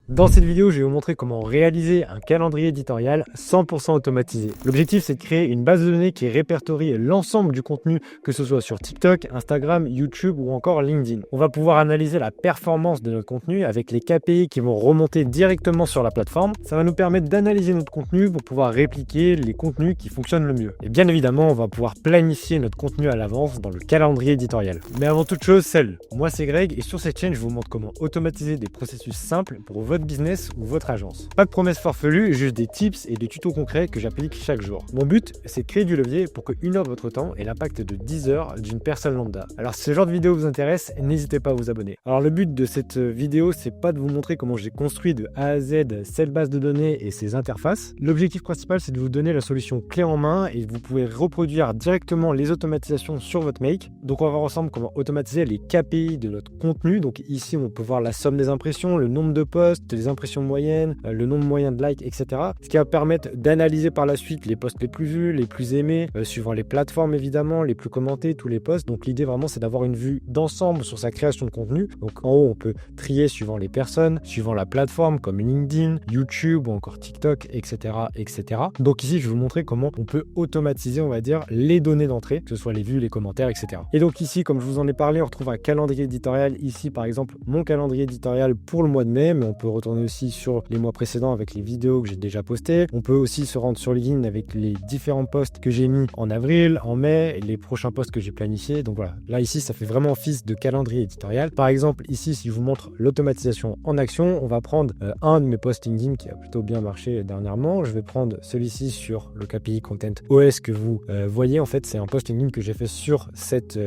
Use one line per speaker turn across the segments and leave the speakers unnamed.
Dans cette vidéo, je vais vous montrer comment réaliser un calendrier éditorial 100% automatisé. L'objectif, c'est de créer une base de données qui répertorie l'ensemble du contenu, que ce soit sur TikTok, Instagram, YouTube ou encore LinkedIn. On va pouvoir analyser la performance de notre contenu avec les KPI qui vont remonter directement sur la plateforme. Ça va nous permettre d'analyser notre contenu pour pouvoir répliquer les contenus qui fonctionnent le mieux. Et bien évidemment, on va pouvoir planifier notre contenu à l'avance dans le calendrier éditorial. Mais avant toute chose, salut, moi c'est Greg et sur cette chaîne, je vous montre comment automatiser des processus simples pour votre business ou votre agence. Pas de promesses farfelues, juste des tips et des tutos concrets que j'applique chaque jour. Mon but, c'est de créer du levier pour que 1 heure de votre temps ait l'impact de 10 heures d'une personne lambda. Alors si ce genre de vidéo vous intéresse, n'hésitez pas à vous abonner. Alors le but de cette vidéo, c'est pas de vous montrer comment j'ai construit de A à Z cette base de données et ses interfaces. L'objectif principal, c'est de vous donner la solution clé en main et vous pouvez reproduire directement les automatisations sur votre make. Donc on va voir ensemble comment automatiser les KPI de notre contenu. Donc ici, on peut voir la somme des impressions, le nombre de posts, les impressions moyennes, le nombre moyen de likes, etc. Ce qui va permettre d'analyser par la suite les posts les plus vus, les plus aimés, suivant les plateformes évidemment, les plus commentés, tous les posts. Donc l'idée vraiment, c'est d'avoir une vue d'ensemble sur sa création de contenu. Donc en haut, on peut trier suivant les personnes, suivant la plateforme comme LinkedIn, YouTube ou encore TikTok, etc., etc. Donc ici, je vais vous montrer comment on peut automatiser, on va dire, les données d'entrée, que ce soit les vues, les commentaires, etc. Et donc ici, comme je vous en ai parlé, on retrouve un calendrier éditorial. Ici, par exemple, mon calendrier éditorial pour le mois de mai, mais on peut retourner aussi sur les mois précédents avec les vidéos que j'ai déjà postées. On peut aussi se rendre sur LinkedIn avec les différents posts que j'ai mis en avril, en mai, et les prochains posts que j'ai planifiés. Donc voilà, là ici, ça fait vraiment office de calendrier éditorial. Par exemple, ici, si je vous montre l'automatisation en action, on va prendre un de mes posts LinkedIn qui a plutôt bien marché dernièrement. Je vais prendre celui-ci sur le KPI Content OS que vous voyez. En fait, c'est un post LinkedIn que j'ai fait sur cette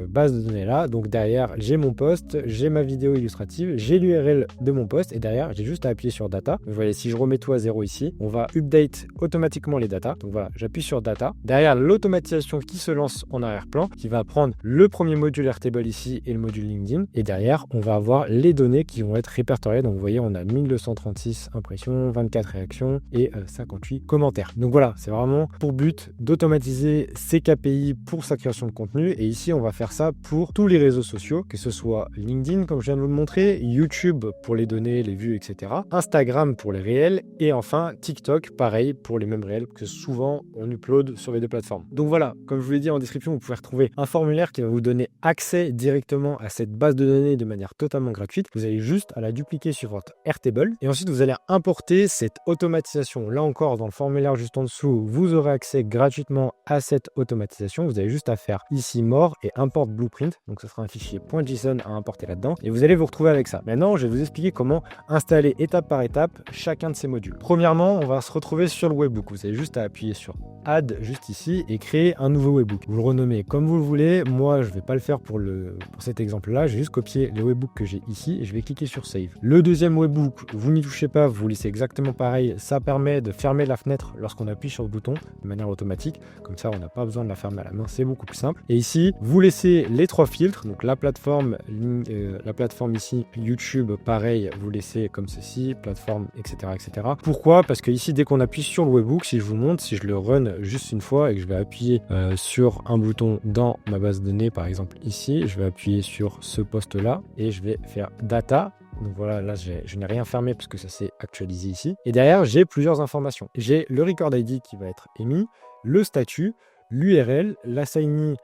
base de données là. Donc derrière, j'ai mon post, j'ai ma vidéo illustrative, j'ai l'URL de mon post et derrière, j'ai juste à appuyer sur data. Vous voyez, si je remets tout à 0 ici, on va update automatiquement les data. Donc voilà, j'appuie sur data. Derrière, l'automatisation qui se lance en arrière-plan, qui va prendre le premier module Airtable ici et le module LinkedIn. Et derrière, on va avoir les données qui vont être répertoriées. Donc vous voyez, on a 1236 impressions, 24 réactions et 58 commentaires. Donc voilà, c'est vraiment pour but d'automatiser ces KPI pour sa création de contenu. Et ici, on va faire ça pour tous les réseaux sociaux, que ce soit LinkedIn, comme je viens de vous le montrer, YouTube pour les données, les vues, etc. Instagram pour les réels et enfin TikTok, pareil pour les mêmes réels que souvent on upload sur les deux plateformes. Donc voilà, comme je vous l'ai dit en description, vous pouvez retrouver un formulaire qui va vous donner accès directement à cette base de données de manière totalement gratuite. Vous allez juste à la dupliquer sur votre Airtable et ensuite vous allez importer cette automatisation. Là encore, dans le formulaire juste en dessous, vous aurez accès gratuitement à cette automatisation. Vous avez juste à faire ici more et import blueprint. Donc ce sera un fichier .json à importer là-dedans et vous allez vous retrouver avec ça. Maintenant, je vais vous expliquer comment installer étape par étape chacun de ces modules. Premièrement, on va se retrouver sur le webbook. Vous avez juste à appuyer sur Add juste ici et créer un nouveau webbook. Vous le renommez comme vous le voulez. Moi, je ne vais pas le faire pour cet exemple-là. J'ai juste copié le webbook que j'ai ici et je vais cliquer sur Save. Le deuxième webbook, vous n'y touchez pas, vous laissez exactement pareil. Ça permet de fermer la fenêtre lorsqu'on appuie sur le bouton de manière automatique. Comme ça, on n'a pas besoin de la fermer à la main. C'est beaucoup plus simple. Et ici, vous laissez les 3 filtres. Donc la plateforme ici, YouTube, pareil, vous laissez comme ceci, plateforme, etc., etc. Pourquoi? Parce que ici, dès qu'on appuie sur le webbook, si je vous montre, si je le run juste une fois et que je vais appuyer sur un bouton dans ma base de données, par exemple ici, je vais appuyer sur ce poste là et je vais faire data. Donc voilà, là je n'ai rien fermé parce que ça s'est actualisé ici. Et derrière, j'ai plusieurs informations. J'ai le record ID qui va être émis, le statut, l'URL, l'assignee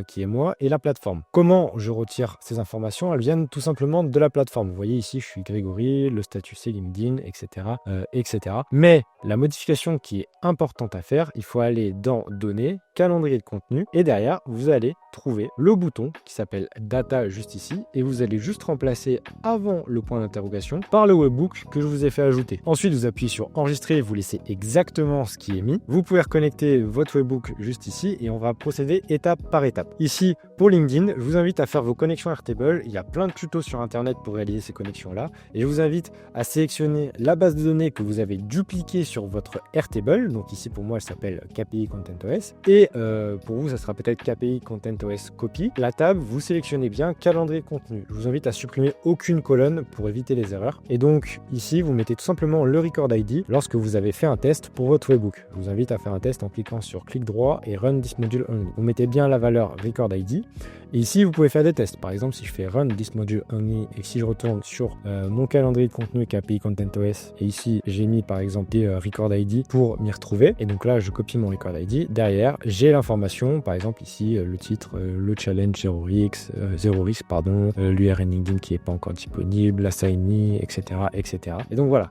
qui est moi, et la plateforme. Comment je retire ces informations? Elles viennent tout simplement de la plateforme. Vous voyez ici, je suis Grégory, le statut c'est LinkedIn, etc., etc. Mais la modification qui est importante à faire, il faut aller dans Données, calendrier de contenu, et derrière, vous allez trouver le bouton qui s'appelle Data juste ici, et vous allez juste remplacer avant le point d'interrogation par le webbook que je vous ai fait ajouter. Ensuite, vous appuyez sur Enregistrer, vous laissez exactement ce qui est mis. Vous pouvez reconnecter votre webbook juste ici, et on va procéder étape par étape. Ici, pour LinkedIn, je vous invite à faire vos connexions Airtable. Il y a plein de tutos sur Internet pour réaliser ces connexions-là. Et je vous invite à sélectionner la base de données que vous avez dupliquée sur votre Airtable. Donc ici, pour moi, elle s'appelle KPI Content OS. Et Et pour vous, ça sera peut-être KPI ContentOS Copy. La table, vous sélectionnez bien calendrier de contenu. Je vous invite à supprimer aucune colonne pour éviter les erreurs. Et donc ici, vous mettez tout simplement le Record ID lorsque vous avez fait un test pour votre webbook. Je vous invite à faire un test en cliquant sur clic droit et Run this module only. Vous mettez bien la valeur Record ID. Et ici, vous pouvez faire des tests. Par exemple, si je fais Run this module only et si je retourne sur mon calendrier de contenu KPI ContentOS et ici, j'ai mis par exemple des Record ID pour m'y retrouver. Et donc là, je copie mon Record ID. Derrière, j'ai l'information. Par exemple, ici, le titre, le challenge 0 risque, l'URL LinkedIn qui n'est pas encore disponible, la sign-in, etc., etc. Et donc voilà,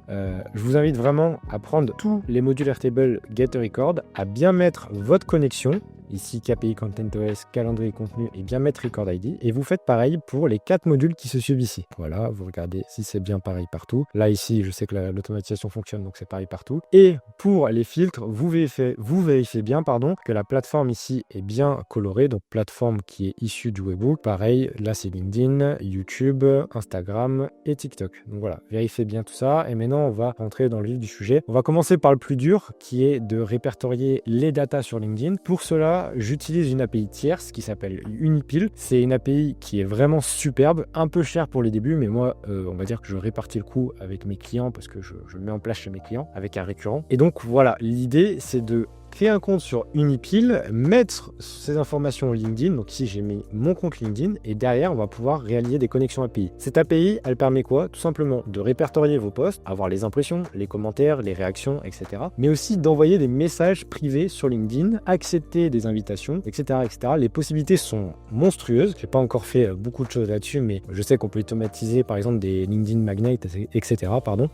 je vous invite vraiment à prendre tous les modules Airtable Get a Record, à bien mettre votre connexion. Ici, KPI ContentOS, calendrier contenu et bien mettre Record ID. Et vous faites pareil pour les 4 modules qui se suivent ici. Voilà, vous regardez si c'est bien pareil partout. Là, ici, je sais que l'automatisation fonctionne, donc c'est pareil partout. Et pour les filtres, vous vérifiez bien que la plateforme ici est bien colorée. Donc, plateforme qui est issue du webbook. Pareil, là, c'est LinkedIn, YouTube, Instagram et TikTok. Donc voilà, vérifiez bien tout ça. Et maintenant, on va rentrer dans le vif du sujet. On va commencer par le plus dur, qui est de répertorier les datas sur LinkedIn. Pour cela, j'utilise une API tierce qui s'appelle Unipil. C'est une API qui est vraiment superbe, un peu chère pour les débuts, mais moi, on va dire que je répartis le coût avec mes clients parce que je le mets en place chez mes clients avec un récurrent. Et donc voilà, l'idée, c'est de créer un compte sur Unipil, mettre ces informations LinkedIn. Donc ici, j'ai mis mon compte LinkedIn et derrière, on va pouvoir réaliser des connexions API. Cette API, elle permet quoi? Tout simplement de répertorier vos posts, avoir les impressions, les commentaires, les réactions, etc. Mais aussi d'envoyer des messages privés sur LinkedIn, accepter des invitations, etc., etc. Les possibilités sont monstrueuses. J'ai pas encore fait beaucoup de choses là-dessus, mais je sais qu'on peut automatiser, par exemple, des LinkedIn Magnets, etc.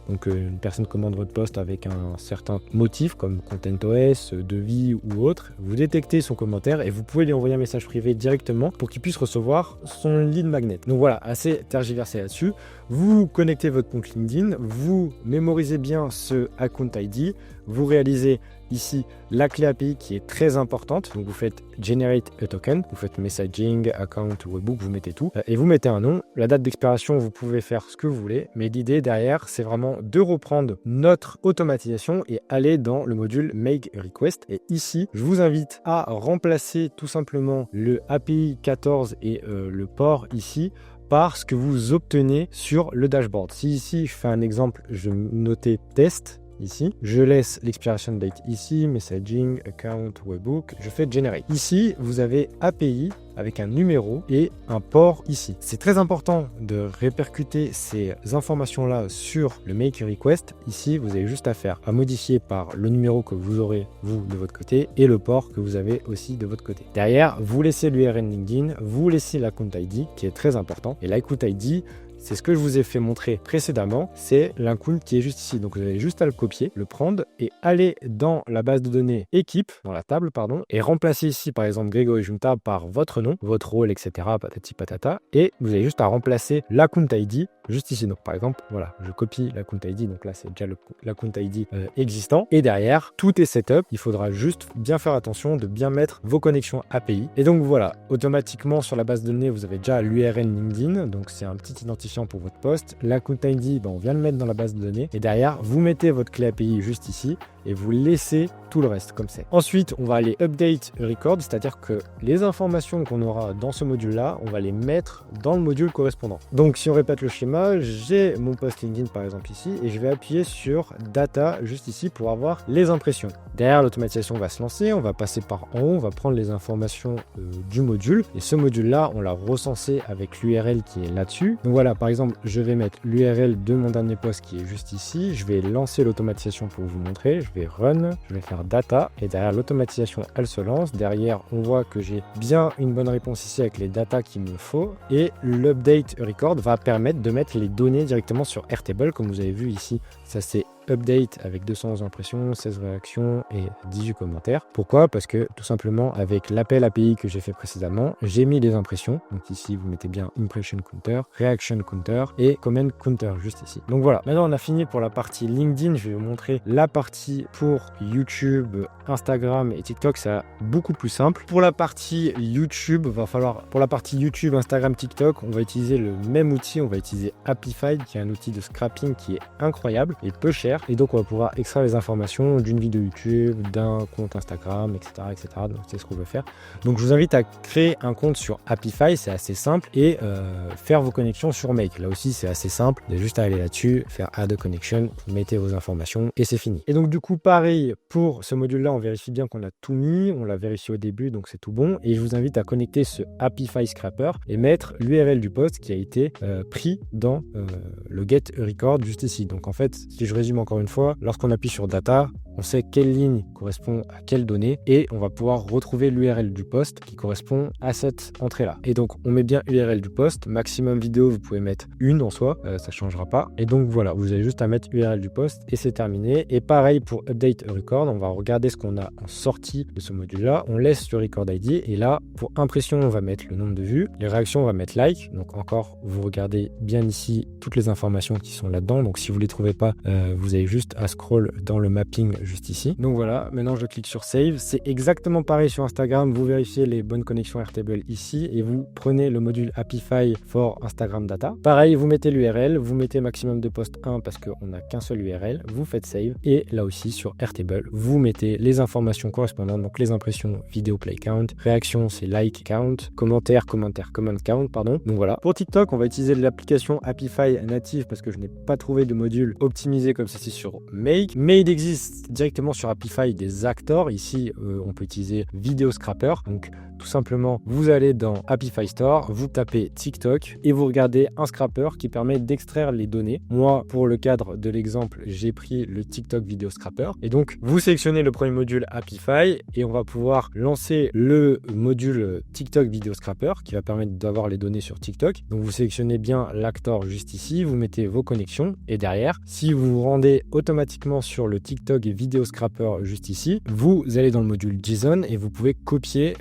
Donc, une personne commande votre post avec un certain motif, comme ContentOS, devis ou autre, vous détectez son commentaire et vous pouvez lui envoyer un message privé directement pour qu'il puisse recevoir son lead magnet. Donc voilà, assez tergiversé là-dessus. Vous connectez votre compte LinkedIn, vous mémorisez bien ce account ID, vous réalisez ici la clé API qui est très importante. Donc vous faites Generate a token, vous faites Messaging, Account, Webbook, vous mettez tout et vous mettez un nom. La date d'expiration, vous pouvez faire ce que vous voulez, mais l'idée derrière, c'est vraiment de reprendre notre automatisation et aller dans le module Make Request. Et ici, je vous invite à remplacer tout simplement le API 14 et le port ici par ce que vous obtenez sur le dashboard. Si ici, je fais un exemple, je notais test ici, je laisse l'expiration date ici, messaging, account, webbook, je fais generate. Ici, vous avez API avec un numéro et un port ici. C'est très important de répercuter ces informations-là sur le make request. Ici, vous avez juste à faire à modifier par le numéro que vous aurez, vous, de votre côté, et le port que vous avez aussi de votre côté. Derrière, vous laissez l'URL LinkedIn, vous laissez l'account ID, qui est très important. Et l'account ID, c'est ce que je vous ai fait montrer précédemment, c'est l'account qui est juste ici. Donc vous avez juste à le copier, le prendre et aller dans la base de données équipe, dans la table, et remplacer ici par exemple Grégory Junta par votre nom, votre rôle, etc. patati patata. Et vous avez juste à remplacer l'account ID juste ici. Donc par exemple, voilà, je copie l'account ID, donc là c'est déjà l'account ID existant. Et derrière, tout est setup. Il faudra juste bien faire attention de bien mettre vos connexions API. Et donc voilà, automatiquement sur la base de données, vous avez déjà l'URL LinkedIn. Donc c'est un petit identifiant pour votre poste. L'account ID, on vient le mettre dans la base de données. Et derrière, vous mettez votre clé API juste ici et vous laissez tout le reste comme c'est. Ensuite, on va aller update record, c'est-à-dire que les informations qu'on aura dans ce module-là, on va les mettre dans le module correspondant. Donc, si on répète le schéma, j'ai mon post LinkedIn par exemple ici et je vais appuyer sur data juste ici pour avoir les impressions. Derrière, l'automatisation va se lancer, on va passer par en haut, on va prendre les informations du module et ce module-là, on l'a recensé avec l'URL qui est là-dessus. Donc voilà, par exemple, je vais mettre l'URL de mon dernier post qui est juste ici. Je vais lancer l'automatisation pour vous montrer. Je vais run, je vais faire data et derrière l'automatisation, elle se lance. Derrière, on voit que j'ai bien une bonne réponse ici avec les datas qu'il me faut et l'update record va permettre de mettre les données directement sur Airtable comme vous avez vu ici. Ça c'est update avec 211 impressions, 16 réactions et 18 commentaires. Pourquoi? Parce que tout simplement avec l'appel API que j'ai fait précédemment, j'ai mis les impressions. Donc ici, vous mettez bien impression counter, reaction counter et comment counter juste ici. Donc voilà, maintenant on a fini pour la partie LinkedIn. Je vais vous montrer la partie pour YouTube, Instagram et TikTok. C'est beaucoup plus simple. Pour la partie YouTube, pour la partie YouTube, Instagram, TikTok, on va utiliser le même outil. On va utiliser Appified qui est un outil de scrapping qui est incroyable et peu cher. faire. Et donc on va pouvoir extraire les informations d'une vidéo YouTube, d'un compte Instagram, etc. etc. Donc c'est ce qu'on veut faire. Donc je vous invite à créer un compte sur Apify, c'est assez simple, et faire vos connexions sur Make. Là aussi c'est assez simple, vous avez juste à aller là-dessus, faire Add a Connection, vous mettez vos informations et c'est fini. Et donc du coup pareil pour ce module-là, on vérifie bien qu'on a tout mis, on l'a vérifié au début donc c'est tout bon. Et je vous invite à connecter ce Apify Scrapper et mettre l'URL du post qui a été pris dans le Get Record juste ici. Donc en fait, si je résume encore une fois, lorsqu'on appuie sur Data, on sait quelle ligne correspond à quelle donnée et on va pouvoir retrouver l'URL du post qui correspond à cette entrée-là. Et donc on met bien URL du post, maximum vidéo, vous pouvez mettre une en soi, ça changera pas. Et donc voilà, vous avez juste à mettre URL du post et c'est terminé. Et pareil pour Update a Record, on va regarder ce qu'on a en sortie de ce module-là. On laisse le Record ID et là, pour impression, on va mettre le nombre de vues. Les réactions, on va mettre like. Donc encore, vous regardez bien ici toutes les informations qui sont là-dedans. Donc si vous ne les trouvez pas, vous avez juste à scroll dans le mapping juste ici. Donc voilà, maintenant je clique sur Save. C'est exactement pareil sur Instagram. Vous vérifiez les bonnes connexions Airtable ici et vous prenez le module Apify for Instagram Data. Pareil, vous mettez l'URL, vous mettez maximum de post 1 parce qu'on n'a qu'un seul URL. Vous faites Save et là aussi sur Airtable, vous mettez les informations correspondantes. Donc les impressions, vidéo play count, réaction c'est like count, commentaire, comment count, pardon. Donc voilà. Pour TikTok, on va utiliser l'application Apify native parce que je n'ai pas trouvé de module optimisé comme ceci sur Make. Mais il existe directement sur Apify des actors. Ici, on peut utiliser Video Scrapper. Donc tout simplement, vous allez dans Apify Store, vous tapez TikTok et vous regardez un scrapper qui permet d'extraire les données. Moi, pour le cadre de l'exemple, j'ai pris le TikTok Video Scrapper. Et donc, vous sélectionnez le premier module Apify et on va pouvoir lancer le module TikTok Video Scrapper qui va permettre d'avoir les données sur TikTok. Donc, vous sélectionnez bien l'acteur juste ici, vous mettez vos connexions et derrière, si vous vous rendez automatiquement sur le TikTok Video Scrapper juste ici, vous allez dans le module JSON et vous pouvez copier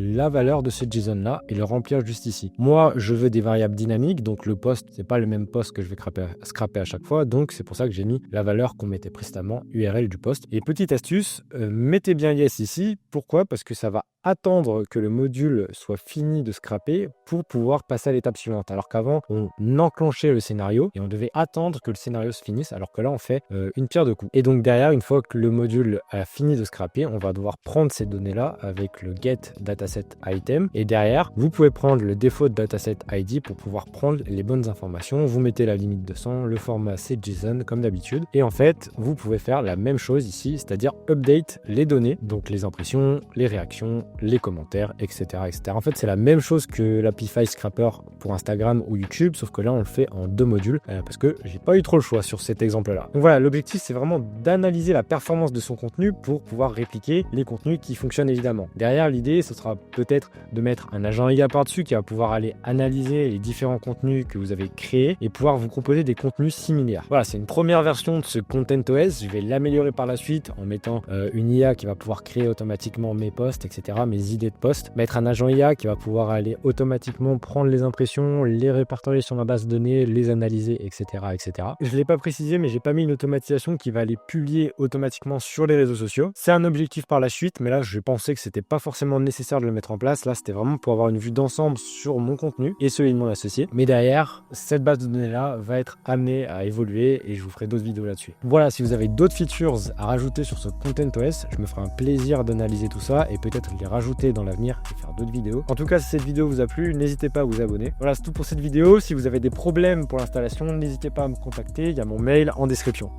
la valeur de ce JSON là et le remplir juste ici. Moi, je veux des variables dynamiques, donc le post, c'est pas le même post que je vais scraper à chaque fois, donc c'est pour ça que j'ai mis la valeur qu'on mettait précédemment, URL du post. Et petite astuce, mettez bien yes ici. Pourquoi? Parce que ça va attendre que le module soit fini de scraper pour pouvoir passer à l'étape suivante. Alors qu'avant, on enclenchait le scénario et on devait attendre que le scénario se finisse, alors que là, on fait une pierre deux coups. Et donc derrière, une fois que le module a fini de scraper, on va devoir prendre ces données-là avec le get dataset item. Et derrière, vous pouvez prendre le default dataset ID pour pouvoir prendre les bonnes informations. Vous mettez la limite de 100, le format c'est JSON comme d'habitude. Et en fait, vous pouvez faire la même chose ici, c'est-à-dire update les données, donc les impressions, les réactions, les commentaires, etc. etc. En fait, c'est la même chose que l'Apify Scrapper pour Instagram ou YouTube, sauf que là, on le fait en deux modules parce que j'ai pas eu trop le choix sur cet exemple-là. Donc voilà, l'objectif, c'est vraiment d'analyser la performance de son contenu pour pouvoir répliquer les contenus qui fonctionnent évidemment. Derrière, l'idée, ce sera peut-être de mettre un agent IA par-dessus qui va pouvoir aller analyser les différents contenus que vous avez créés et pouvoir vous proposer des contenus similaires. Voilà, c'est une première version de ce Content OS. Je vais l'améliorer par la suite en mettant une IA qui va pouvoir créer automatiquement mes posts, etc., mes idées de posts. Mettre un agent IA qui va pouvoir aller automatiquement prendre les impressions, les répertorier sur ma base de données, les analyser, etc., etc. Je ne l'ai pas précisé, mais j'ai pas mis une automatisation qui va les publier automatiquement sur les réseaux sociaux. C'est un objectif par la suite, mais là, je pensais que c'était pas forcément nécessaire de le mettre en place. Là, c'était vraiment pour avoir une vue d'ensemble sur mon contenu et celui de mon associé. Mais derrière, cette base de données-là va être amenée à évoluer et je vous ferai d'autres vidéos là-dessus. Voilà, si vous avez d'autres features à rajouter sur ce Content OS, je me ferai un plaisir d'analyser tout ça et peut-être les rajouter dans l'avenir et faire d'autres vidéos. En tout cas, si cette vidéo vous a plu, n'hésitez pas à vous abonner. Voilà, c'est tout pour cette vidéo. Si vous avez des problèmes pour l'installation, n'hésitez pas à me contacter. Il y a mon mail en description.